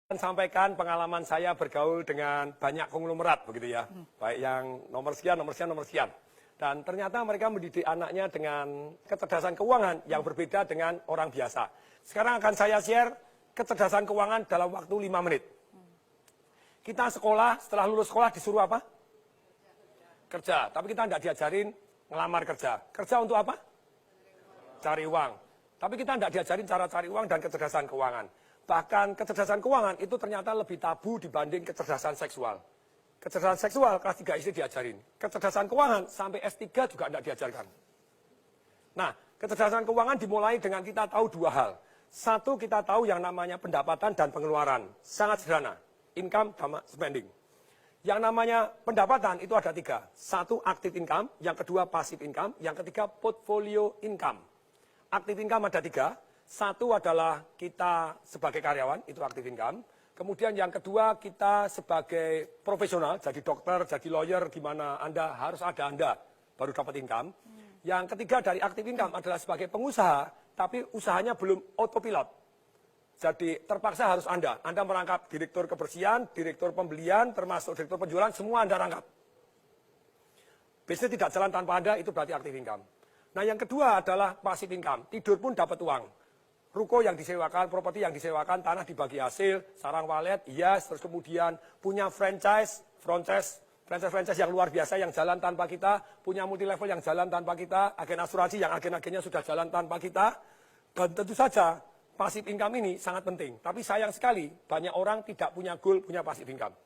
Sampaikan pengalaman saya bergaul dengan banyak konglomerat begitu ya, baik yang nomor sekian, nomor sekian, nomor sekian. Dan ternyata mereka mendidik anaknya dengan kecerdasan keuangan yang berbeda dengan orang biasa. Sekarang akan saya share kecerdasan keuangan dalam waktu 5 menit. Kita sekolah, setelah lulus sekolah disuruh apa? Kerja, tapi kita tidak diajarin ngelamar kerja. Kerja untuk apa? Cari uang. Tapi kita tidak diajarin cara cari uang dan kecerdasan keuangan. Bahkan kecerdasan keuangan itu ternyata lebih tabu dibanding kecerdasan seksual. Kecerdasan seksual kelas 3 SD diajarin. Kecerdasan keuangan sampai S3 juga tidak diajarkan. Nah, kecerdasan keuangan dimulai dengan kita tahu dua hal. Satu, kita tahu yang namanya pendapatan dan pengeluaran. Sangat sederhana. Income sama spending. Yang namanya pendapatan itu ada 3. Satu, active income. Yang kedua, passive income. Yang ketiga, portfolio income. Active income ada 3. Satu adalah kita sebagai karyawan, itu active income. Kemudian yang kedua kita sebagai profesional, jadi dokter, jadi lawyer, gimana Anda harus ada Anda baru dapat income. Yang ketiga dari active income adalah sebagai pengusaha, tapi usahanya belum autopilot. Jadi terpaksa harus Anda merangkap direktur kebersihan, direktur pembelian, termasuk direktur penjualan, semua Anda rangkap. Bisnis tidak jalan tanpa Anda, itu berarti active income. Nah yang kedua adalah passive income, tidur pun dapat uang. Ruko yang disewakan, properti yang disewakan, tanah dibagi hasil, sarang walet, yes, terus kemudian punya franchise yang luar biasa yang jalan tanpa kita, punya multi level yang jalan tanpa kita, agen asuransi yang agen-agennya sudah jalan tanpa kita, dan tentu saja passive income ini sangat penting. Tapi sayang sekali banyak orang tidak punya goal, punya passive income.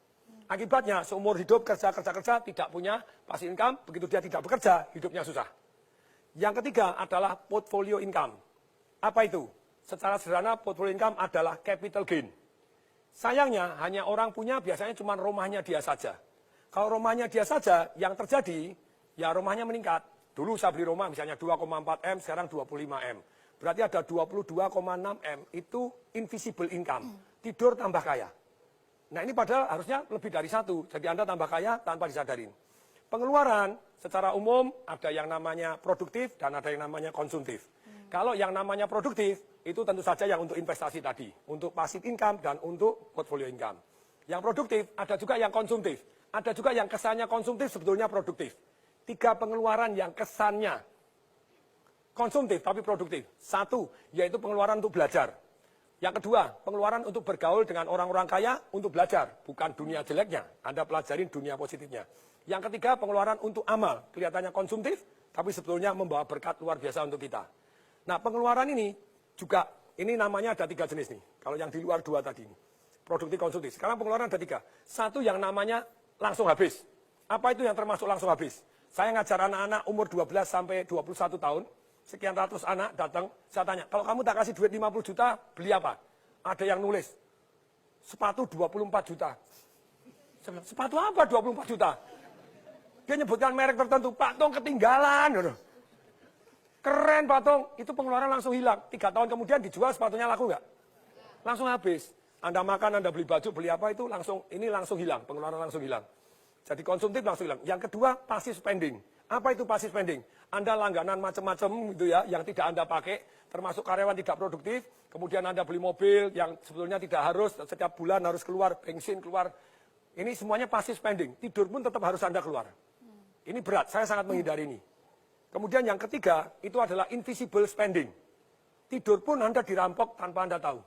Akibatnya seumur hidup kerja tidak punya passive income, begitu dia tidak bekerja, hidupnya susah. Yang ketiga adalah portfolio income. Apa itu? Secara sederhana, portfolio income adalah capital gain. Sayangnya, hanya orang punya biasanya cuma rumahnya dia saja. Kalau rumahnya dia saja, yang terjadi, ya rumahnya meningkat. Dulu saya beli rumah misalnya 2,4 M, sekarang 25 M. Berarti ada 22,6 M, itu invisible income. Tidur tambah kaya. Nah ini padahal harusnya lebih dari 1, jadi Anda tambah kaya tanpa disadarin. Pengeluaran secara umum ada yang namanya produktif dan ada yang namanya konsumtif. Kalau yang namanya produktif, itu tentu saja yang untuk investasi tadi, untuk passive income dan untuk portfolio income. Yang produktif, ada juga yang konsumtif. Ada juga yang kesannya konsumtif, sebetulnya produktif. 3 pengeluaran yang kesannya konsumtif tapi produktif. 1, yaitu pengeluaran untuk belajar. Yang kedua, pengeluaran untuk bergaul dengan orang-orang kaya untuk belajar. Bukan dunia jeleknya, Anda pelajarin dunia positifnya. Yang ketiga, pengeluaran untuk amal. Kelihatannya konsumtif, tapi sebetulnya membawa berkat luar biasa untuk kita. Nah, pengeluaran ini juga, ini namanya ada 3 jenis nih. Kalau yang di luar 2 tadi, produktif, konsumtif. Sekarang pengeluaran ada 3. 1 yang namanya langsung habis. Apa itu yang termasuk langsung habis? Saya ngajar anak-anak umur 12 sampai 21 tahun, sekian ratus anak datang, saya tanya, kalau kamu tak kasih duit 50 juta, beli apa? Ada yang nulis, sepatu 24 juta. Sepatu apa 24 juta? Dia nyebutkan merek tertentu, Pak Tong ketinggalan. Keren Pak Tong, itu pengeluaran langsung hilang. 3 tahun kemudian dijual sepatunya laku nggak? Langsung habis. Anda makan, Anda beli baju, beli apa itu langsung hilang, pengeluaran langsung hilang. Jadi konsumtif langsung hilang. Yang kedua, passive spending. Apa itu passive spending? Anda langganan macam-macam gitu ya, yang tidak Anda pakai, termasuk karyawan tidak produktif, kemudian Anda beli mobil yang sebetulnya tidak harus, setiap bulan harus keluar, bensin keluar. Ini semuanya passive spending. Tidur pun tetap harus Anda keluar. Ini berat, saya sangat menghindari ini. Kemudian yang ketiga, itu adalah invisible spending. Tidur pun Anda dirampok tanpa Anda tahu.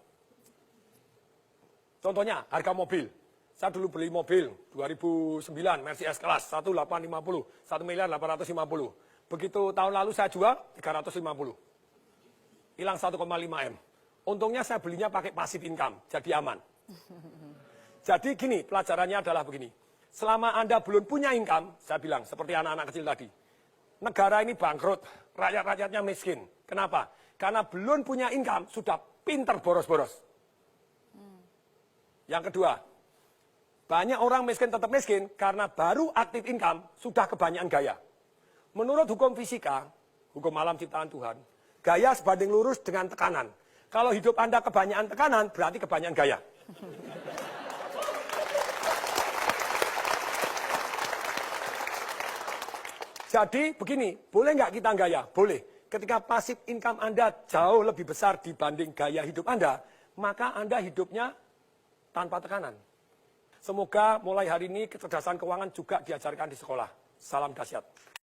Contohnya, harga mobil. Saya dulu beli mobil 2009, Mercedes S-Class, 1850, 1.850.000. Begitu tahun lalu saya jual, 350. Hilang 1,5 M. Untungnya saya belinya pakai passive income, jadi aman. Jadi gini, pelajarannya adalah begini. Selama Anda belum punya income, saya bilang, seperti anak-anak kecil tadi, negara ini bangkrut, rakyat-rakyatnya miskin. Kenapa? Karena belum punya income, sudah pinter boros-boros. Yang kedua, banyak orang miskin tetap miskin karena baru aktif income, sudah kebanyakan gaya. Menurut hukum fisika, hukum alam ciptaan Tuhan, gaya sebanding lurus dengan tekanan. Kalau hidup Anda kebanyakan tekanan, berarti kebanyakan gaya. Jadi begini, boleh nggak kita gaya? Boleh. Ketika passive income Anda jauh lebih besar dibanding gaya hidup Anda, maka Anda hidupnya tanpa tekanan. Semoga mulai hari ini kecerdasan keuangan juga diajarkan di sekolah. Salam dahsyat.